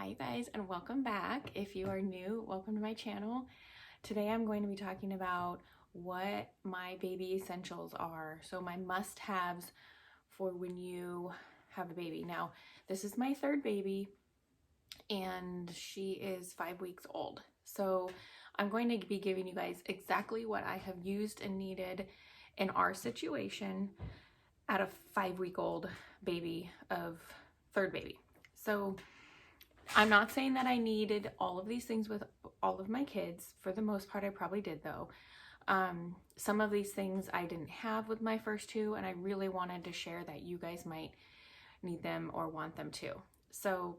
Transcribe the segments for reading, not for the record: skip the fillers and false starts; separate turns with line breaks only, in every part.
Hi guys, and welcome back. If you are new, welcome to my channel. Today I'm going to be talking about what my baby essentials are. So my must-haves for when you have a baby. Now, this is my third baby and she is 5 weeks old. So I'm going to be giving you guys exactly what I have used and needed in our situation at a 5-week-old baby of third baby. So I'm not saying that I needed all of these things with all of my kids. For the most part, I probably did though. Some of these things I didn't have with my first two, and I really wanted to share that you guys might need them or want them too. So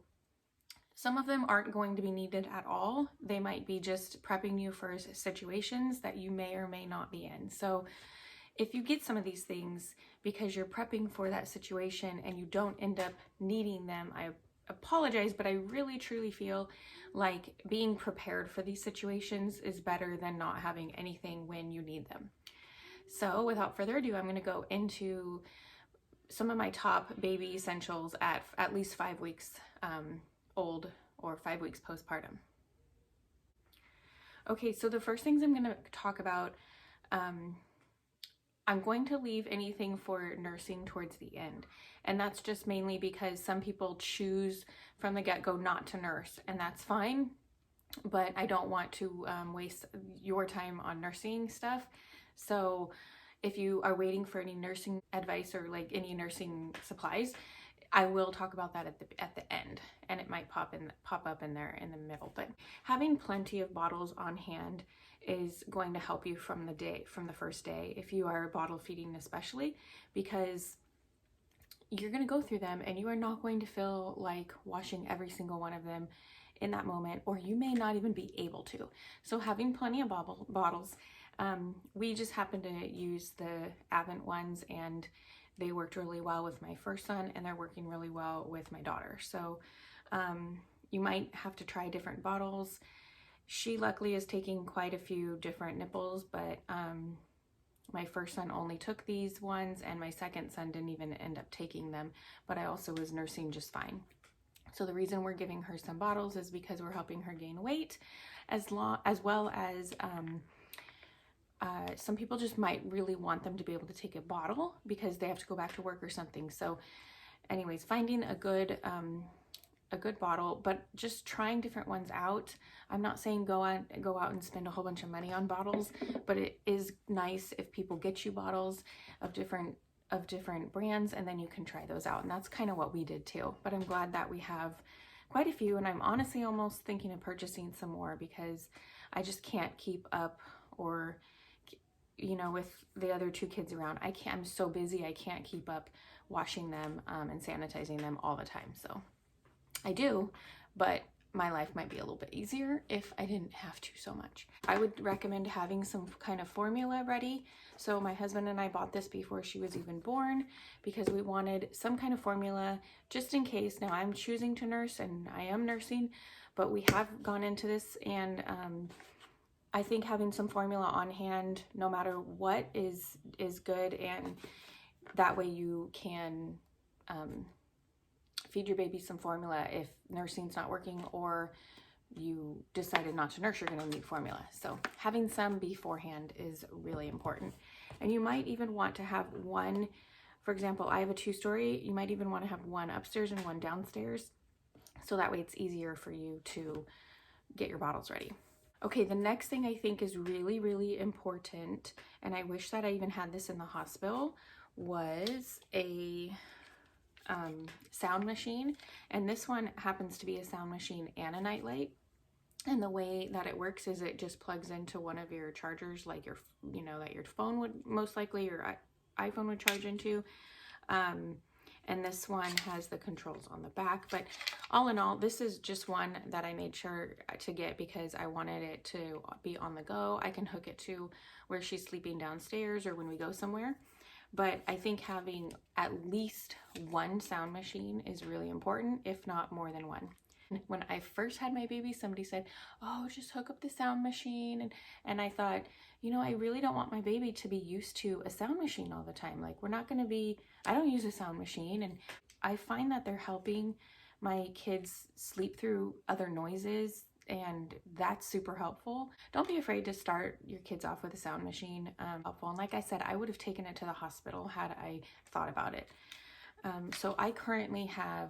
some of them aren't going to be needed at all. They might be just prepping you for situations that you may or may not be in. So if you get some of these things because you're prepping for that situation and you don't end up needing them, I apologize, but I really truly feel like being prepared for these situations is better than not having anything when you need them. So without further ado, I'm going to go into some of my top baby essentials at least 5 weeks old or 5 weeks postpartum. Okay, so the first things I'm going to talk about, I'm going to leave anything for nursing towards the end. And that's just mainly because some people choose from the get-go not to nurse, and that's fine. But I don't want to waste your time on nursing stuff. So if you are waiting for any nursing advice or like any nursing supplies, I will talk about that at the end, and it might pop up in there in the middle. But having plenty of bottles on hand is going to help you from the first day, if you are bottle feeding especially, because you're going to go through them and you are not going to feel like washing every single one of them in that moment, or you may not even be able to. So having plenty of bottles, we just happen to use the Avent ones, and they worked really well with my first son, and they're working really well with my daughter. So you might have to try different bottles. She luckily is taking quite a few different nipples, but my first son only took these ones, and my second son didn't even end up taking them, but I also was nursing just fine. So the reason we're giving her some bottles is because we're helping her gain weight, as well as some people just might really want them to be able to take a bottle because they have to go back to work or something. So anyways, finding a good bottle, but just trying different ones out. I'm not saying go out and spend a whole bunch of money on bottles, but it is nice if people get you bottles of different brands, and then you can try those out. And that's kind of what we did too. But I'm glad that we have quite a few, and I'm honestly almost thinking of purchasing some more because I just can't keep up, or you know, with the other two kids around, I'm so busy, I can't keep up washing them and sanitizing them all the time. So I do, but my life might be a little bit easier if I didn't have to so much. I would recommend having some kind of formula ready. So my husband and I bought this before she was even born because we wanted some kind of formula just in case. Now I'm choosing to nurse, and I am nursing, but we have gone into this, and I think having some formula on hand, no matter what, is good, and that way you can feed your baby some formula if nursing's not working, or you decided not to nurse, you're going to need formula. So having some beforehand is really important. And you might even want to have one, for example, I have a 2-story, you might even want to have one upstairs and one downstairs, so that way it's easier for you to get your bottles ready. Okay, the next thing I think is really, really important, and I wish that I even had this in the hospital, was a sound machine. And this one happens to be a sound machine and a nightlight. And the way that it works is it just plugs into one of your chargers, like your, that your phone would most likely, your iPhone would charge into. And this one has the controls on the back. But all in all, this is just one that I made sure to get because I wanted it to be on the go. I can hook it to where she's sleeping downstairs or when we go somewhere. But I think having at least one sound machine is really important, if not more than one. When I first had my baby, somebody said, oh, just hook up the sound machine. And I thought, I really don't want my baby to be used to a sound machine all the time. Like, I don't use a sound machine. And I find that they're helping my kids sleep through other noises, and that's super helpful. Don't be afraid to start your kids off with a sound machine. Helpful. And like I said, I would have taken it to the hospital had I thought about it. So I currently have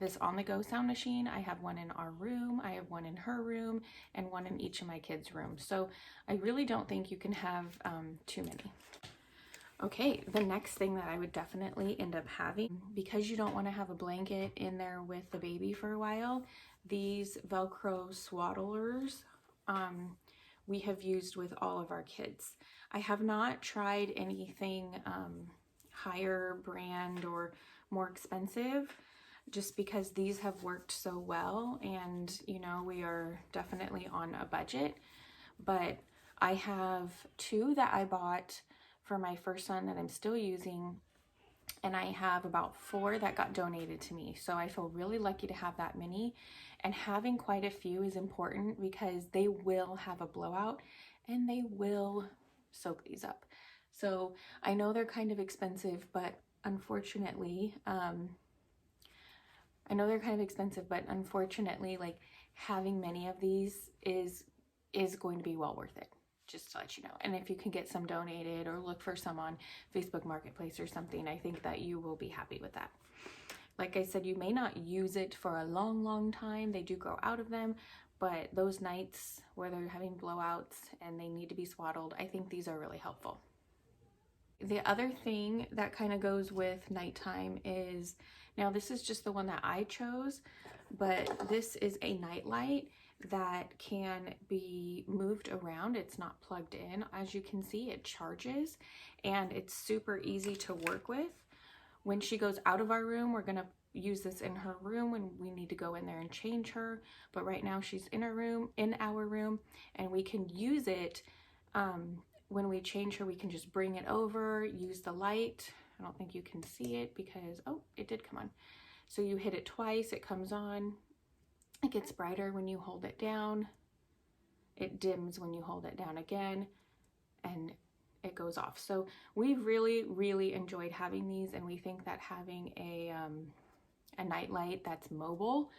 this on-the-go sound machine. I have one in our room, I have one in her room, and one in each of my kids' rooms. So I really don't think you can have too many. Okay, the next thing that I would definitely end up having, because you don't want to have a blanket in there with the baby for a while, these Velcro swaddlers we have used with all of our kids. I have not tried anything higher brand or more expensive, just because these have worked so well, and you know, we are definitely on a budget. But I have 2 that I bought for my first son that I'm still using, and I have about 4 that got donated to me. So I feel really lucky to have that many, and having quite a few is important because they will have a blowout and they will soak these up. So I know they're kind of expensive, but unfortunately, like, having many of these is going to be well worth it, just to let you know. And if you can get some donated or look for some on Facebook Marketplace or something, I think that you will be happy with that. Like I said, you may not use it for a long time. They do grow out of them, but those nights where they're having blowouts and they need to be swaddled, I think these are really helpful. The other thing that kind of goes with nighttime is, now this is just the one that I chose, but this is a night light that can be moved around. It's not plugged in. As you can see, it charges, and it's super easy to work with. When she goes out of our room, we're gonna use this in her room when we need to go in there and change her. But right now she's in our room, and we can use it when we change her. We can just bring it over, use the light. I don't think you can see it because, oh, it did come on. So you hit it twice, it comes on. It gets brighter when you hold it down. It dims when you hold it down again, and it goes off. So we've really enjoyed having these, and we think that having a night light that's mobile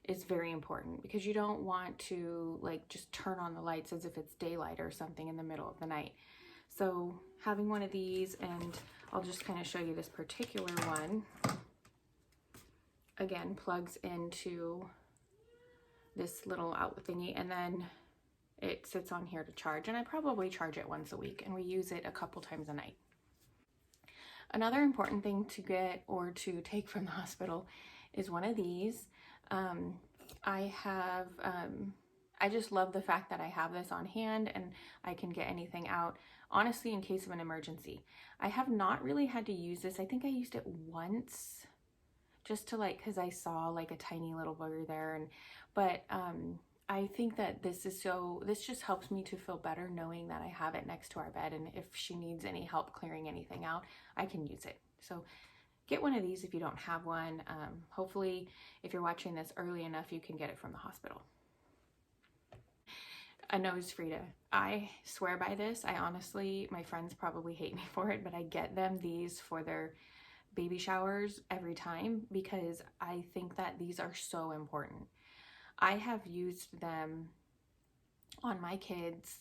is very important, because you don't want to like just turn on the lights as if it's daylight or something in the middle of the night. So having one of these, and I'll just kind of show you this particular one, again, plugs into this little outlet thingy, and then it sits on here to charge, and I probably charge it once a week, and we use it a couple times a night. Another important thing to get or to take from the hospital is one of these. I just love the fact that I have this on hand and I can get anything out, honestly, in case of an emergency. I have not really had to use this. I think I used it once, just to like, because I saw like a tiny little booger there, but I think that this just helps me to feel better knowing that I have it next to our bed, and if she needs any help clearing anything out, I can use it. So get one of these if you don't have one. Hopefully, if you're watching this early enough, you can get it from the hospital. A nose Frida. I swear by this. I honestly, my friends probably hate me for it, but I get them these for their baby showers every time, because I think that these are so important. I have used them on my kids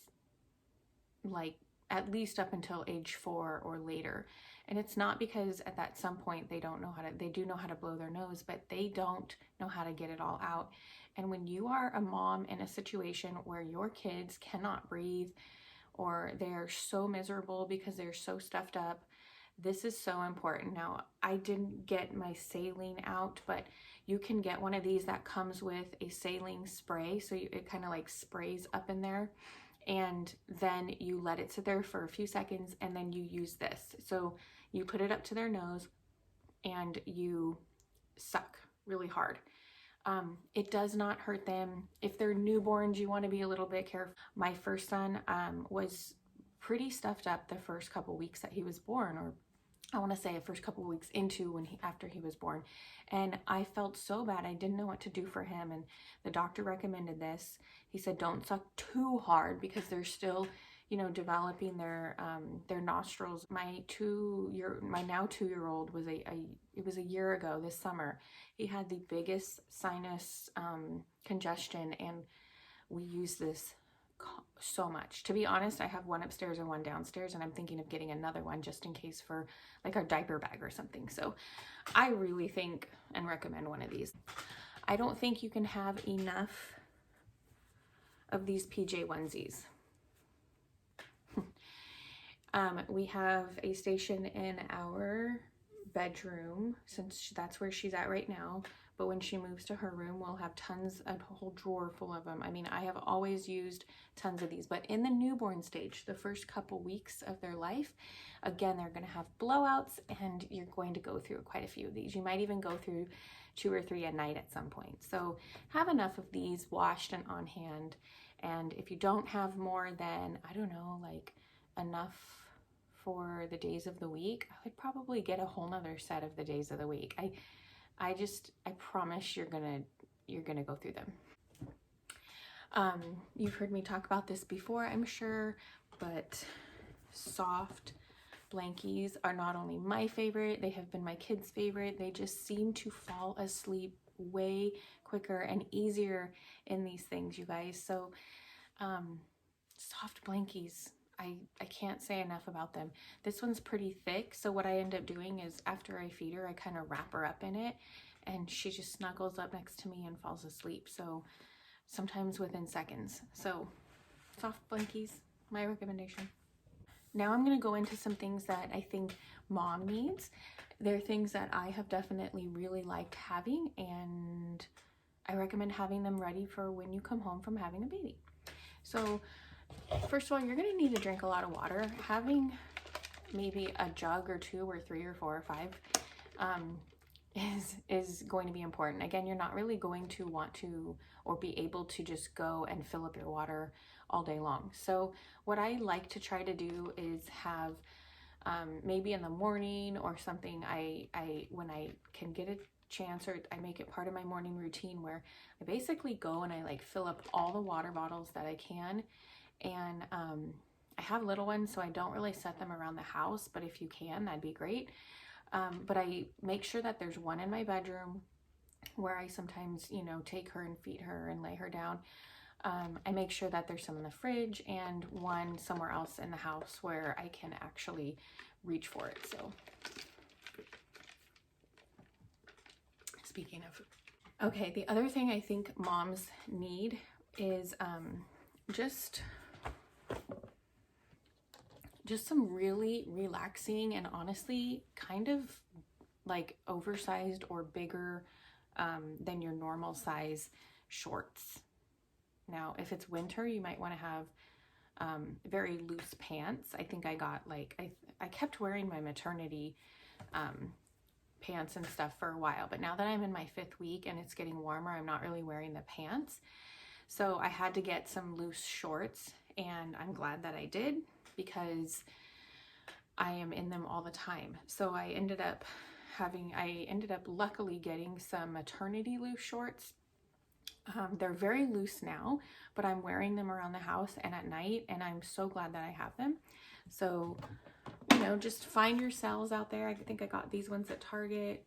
like at least up until age 4 or later. And it's not because at some point they do know how to blow their nose, but they don't know how to get it all out. And when you are a mom in a situation where your kids cannot breathe, or they're so miserable because they're so stuffed up, this is so important. Now, I didn't get my saline out, but you can get one of these that comes with a saline spray. So it kind of like sprays up in there, and then you let it sit there for a few seconds, and then you use this. So you put it up to their nose and you suck really hard. It does not hurt them. If they're newborns, you want to be a little bit careful. My first son was pretty stuffed up the first couple weeks that he was born, or I want to say the first couple of weeks after he was born, and I felt so bad. I didn't know what to do for him, and the doctor recommended this. He said, don't suck too hard because they're still you know, developing their nostrils. My now 2-year-old was it was a year ago this summer. He had the biggest sinus congestion, and we use this so much. To be honest, I have one upstairs and one downstairs, and I'm thinking of getting another one just in case for like our diaper bag or something. So I really think and recommend one of these. I don't think you can have enough of these PJ onesies. We have a station in our bedroom, since that's where she's at right now. But when she moves to her room, we'll have tons, a whole drawer full of them. I mean, I have always used tons of these, but in the newborn stage, the first couple weeks of their life, again, they're gonna have blowouts, and you're going to go through quite a few of these. You might even go through 2 or 3 a night at some point. So have enough of these washed and on hand. And if you don't have more than, I don't know, like enough for the days of the week, I would probably get a whole nother set of the days of the week. I promise you're gonna go through them. You've heard me talk about this before, I'm sure, but soft blankies are not only my favorite, they have been my kids' favorite. They just seem to fall asleep way quicker and easier in these things, you guys. So soft blankies, I can't say enough about them. This one's pretty thick, so what I end up doing is after I feed her, I kind of wrap her up in it, and she just snuggles up next to me and falls asleep. So sometimes within seconds. So soft blankies, my recommendation. Now I'm going to go into some things that I think mom needs. They're things that I have definitely really liked having, and I recommend having them ready for when you come home from having a baby. So first of all, you're going to need to drink a lot of water. Having maybe a jug or 2 or 3 or 4 or 5 is going to be important. Again, you're not really going to want to or be able to just go and fill up your water all day long. So what I like to try to do is have maybe in the morning or something, when I can get a chance, or I make it part of my morning routine, where I basically go and I like fill up all the water bottles that I can. And I have little ones, so I don't really set them around the house, but if you can, that'd be great. But I make sure that there's one in my bedroom where I sometimes, you know, take her and feed her and lay her down. I make sure that there's some in the fridge and one somewhere else in the house where I can actually reach for it. So speaking of, okay, the other thing I think moms need is just some really relaxing and honestly kind of like oversized or bigger than your normal size shorts. Now, if it's winter, you might want to have very loose pants. I think I got like, I kept wearing my maternity pants and stuff for a while, but now that I'm in my 5th week and it's getting warmer, I'm not really wearing the pants. So I had to get some loose shorts, and I'm glad that I did, because I am in them all the time. So I ended up luckily getting some maternity loose shorts. They're very loose now, but I'm wearing them around the house and at night, and I'm so glad that I have them. So, you know, just find your sales out there. I think I got these ones at Target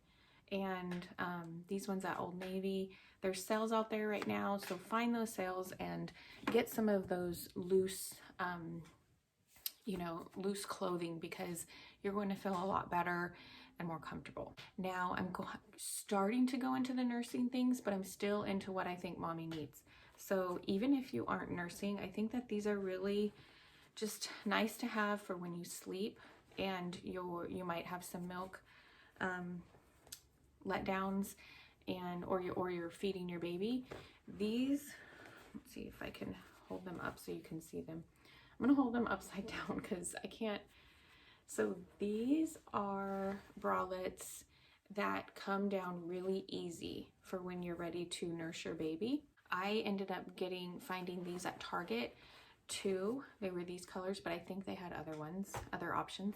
and these ones at Old Navy. There's sales out there right now, so find those sales and get some of those loose, you know, loose clothing, because you're going to feel a lot better and more comfortable. Now I'm starting to go into the nursing things, but I'm still into what I think mommy needs. So even if you aren't nursing, I think that these are really just nice to have for when you sleep and you might have some milk letdowns, and or you're feeding your baby. These, let's see if I can hold them up so you can see them. I'm gonna hold them upside down because I can't. So these are bralettes that come down really easy for when you're ready to nurse your baby. I ended up finding these at Target too. They were these colors, but I think they had other options.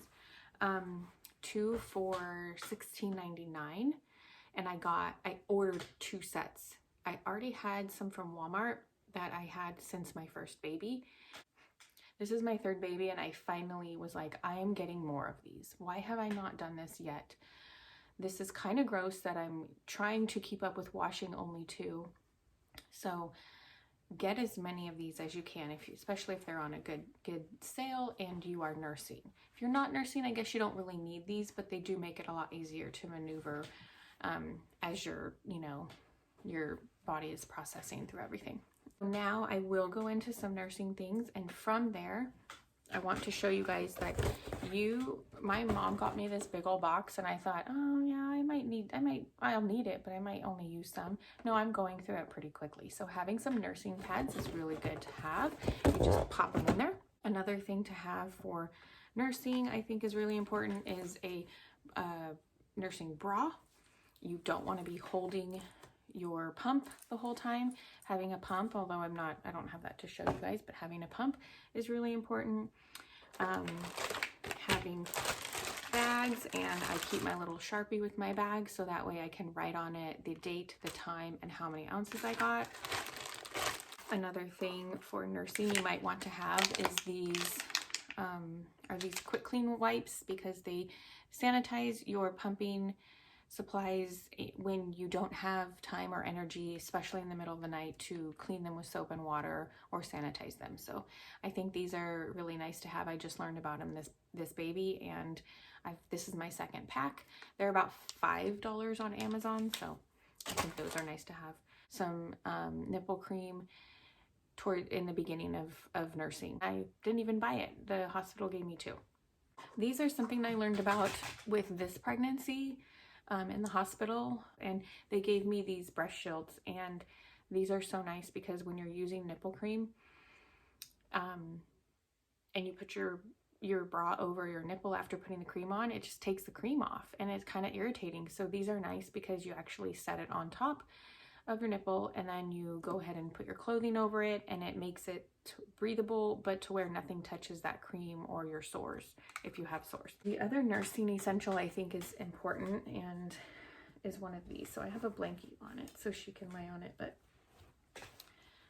2 for $16.99, and I ordered 2 sets. I already had some from Walmart that I had since my first baby. This is my third baby, and I finally was like, I am getting more of these. Why have I not done this yet? This is kind of gross that I'm trying to keep up with washing only 2. So get as many of these as you can, especially if they're on a good sale and you are nursing. If you're not nursing, I guess you don't really need these, but they do make it a lot easier to maneuver as your body is processing through everything. Now I will go into some nursing things, and from there I want to show you guys that my mom got me this big old box, and I thought, oh yeah, I'll need it, but I might only use some. No, I'm going through it pretty quickly. So having some nursing pads is really good to have. You just pop them in there. Another thing to have for nursing, I think, is really important is a nursing bra. You don't want to be holding your pump the whole time. Having a pump, although I don't have that to show you guys, but having a pump is really important. Having bags, and I keep my little Sharpie with my bag so that way I can write on it the date, the time, and how many ounces I got. Another thing for nursing you might want to have is these quick clean wipes, because they sanitize your pumping supplies when you don't have time or energy, especially in the middle of the night, to clean them with soap and water or sanitize them. So I think these are really nice to have. I just learned about them this baby, and this is my second pack. They're about $5 on Amazon, so I think those are nice to have. Some nipple cream in the beginning of nursing. I didn't even buy it. The hospital gave me 2. These are something I learned about with this pregnancy in the hospital, and they gave me these breast shields, and these are so nice because when you're using nipple cream and you put your bra over your nipple after putting the cream on, it just takes the cream off, and it's kind of irritating. So these are nice because you actually set it on top of your nipple, and then you go ahead and put your clothing over it, and it makes it breathable, but to where nothing touches that cream or your sores if you have sores. The other nursing essential I think is important and is one of these. So I have a blanket on it so she can lay on it, but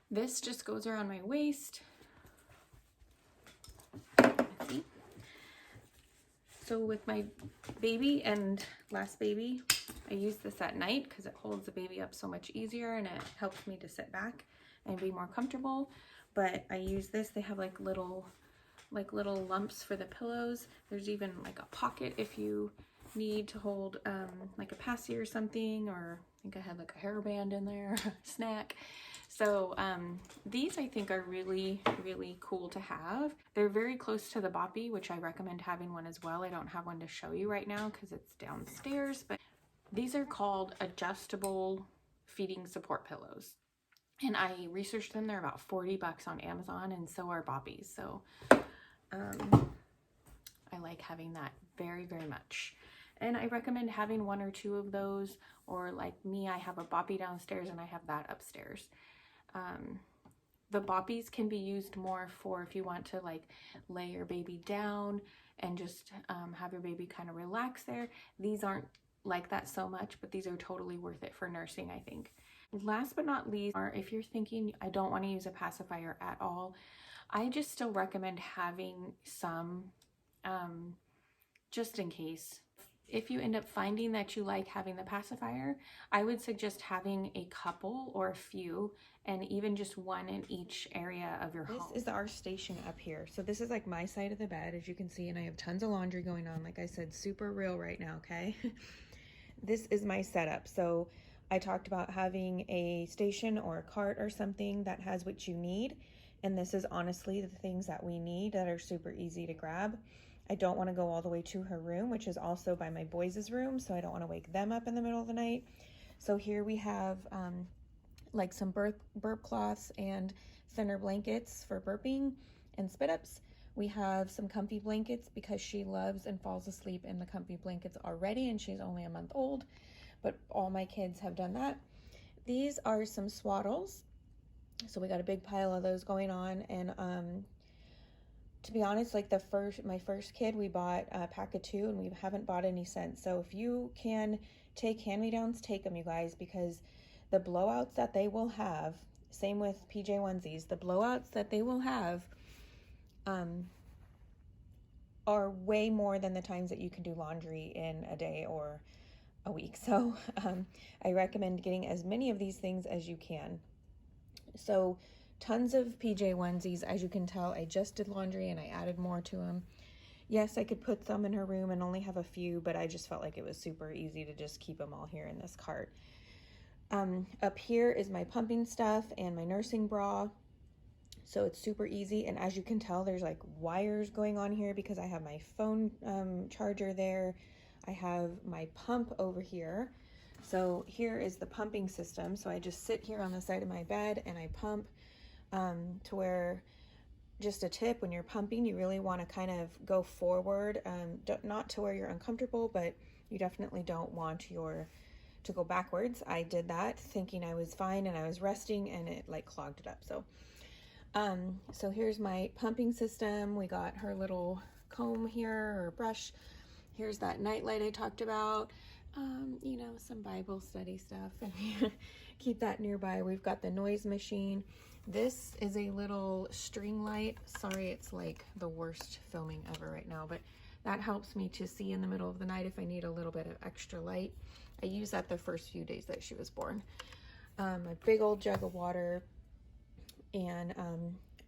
this just goes around my waist. Let's see. So with my baby and last baby, I use this at night because it holds the baby up so much easier, and it helps me to sit back and be more comfortable. But I use this. They have like little lumps for the pillows. There's even like a pocket if you need to hold like a passy or something, or I think I had like a hairband in there, snack. So these I think are really, really cool to have. They're very close to the Boppy, which I recommend having one as well. I don't have one to show you right now because it's downstairs, but these are called adjustable feeding support pillows. And I researched them. They're about $40 on Amazon, and so are Boppies. So I like having that very, very much. And I recommend having 1 or 2 of those, or like me, I have a Boppy downstairs and I have that upstairs. The Boppies can be used more for if you want to like lay your baby down and just have your baby kind of relax there. These aren't like that so much, but these are totally worth it for nursing, I think. Last but not least, if you're thinking I don't want to use a pacifier at all, I just still recommend having some just in case. If you end up finding that you like having the pacifier, I would suggest having a couple or a few, and even just one in each area of your home. This is our station up here. So this is like my side of the bed, as you can see, and I have tons of laundry going on. Like I said, super real right now, okay? This is my setup. So I talked about having a station or a cart or something that has what you need. And this is honestly the things that we need that are super easy to grab. I don't want to go all the way to her room, which is also by my boys' room, so I don't want to wake them up in the middle of the night. So here we have like some burp cloths and thinner blankets for burping and spit ups. We have some comfy blankets because she loves and falls asleep in the comfy blankets already, and she's only a month old, but all my kids have done that. These are some swaddles. So we got a big pile of those going on, and to be honest, like my first kid, we bought a pack of 2, and we haven't bought any since. So if you can take hand-me-downs, take them, you guys, because the blowouts that they will have, same with PJ onesies, the blowouts that they will have are way more than the times that you can do laundry in a day or a week. So I recommend getting as many of these things as you can. So tons of PJ onesies. As you can tell, I just did laundry and I added more to them. Yes, I could put some in her room and only have a few, but I just felt like it was super easy to just keep them all here in this cart. Up here is my pumping stuff and my nursing bra. So it's super easy. And as you can tell, there's like wires going on here because I have my phone charger there. I have my pump over here. So here is the pumping system. So I just sit here on the side of my bed and I pump to where, just a tip, when you're pumping, you really want to kind of go forward, not to where you're uncomfortable, but you definitely don't want to go backwards. I did that thinking I was fine and I was resting and it like clogged it up. So here's my pumping system. We got her little comb here or brush. Here's that nightlight I talked about. You know, some Bible study stuff. Keep that nearby. We've got the noise machine. This is a little string light. Sorry, it's like the worst filming ever right now, but that helps me to see in the middle of the night if I need a little bit of extra light. I used that the first few days that she was born. A big old jug of water, and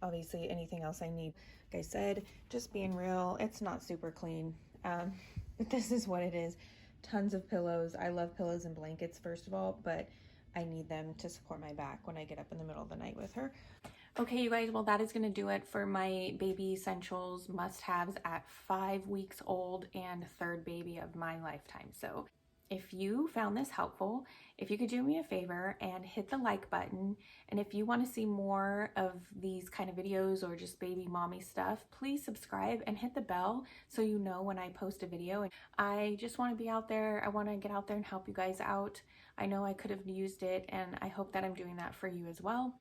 obviously anything else I need. Like I said, just being real, it's not super clean, but this is what it is. Tons of pillows. I love pillows and blankets, first of all, but I need them to support my back when I get up in the middle of the night with her. Okay, you guys, well, that is going to do it for my baby essentials must-haves at 5 weeks old and third baby of my lifetime. So if you found this helpful, if you could do me a favor and hit the like button, and if you want to see more of these kind of videos or just baby mommy stuff, please subscribe and hit the bell so you know when I post a video. And I just want to be out there. I want to get out there and help you guys out. I know I could have used it, and I hope that I'm doing that for you as well.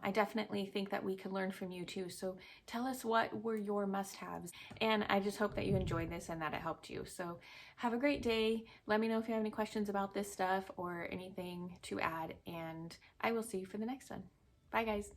I definitely think that we can learn from you too. So tell us what were your must-haves. And I just hope that you enjoyed this and that it helped you. So have a great day. Let me know if you have any questions about this stuff or anything to add, and I will see you for the next one. Bye, guys.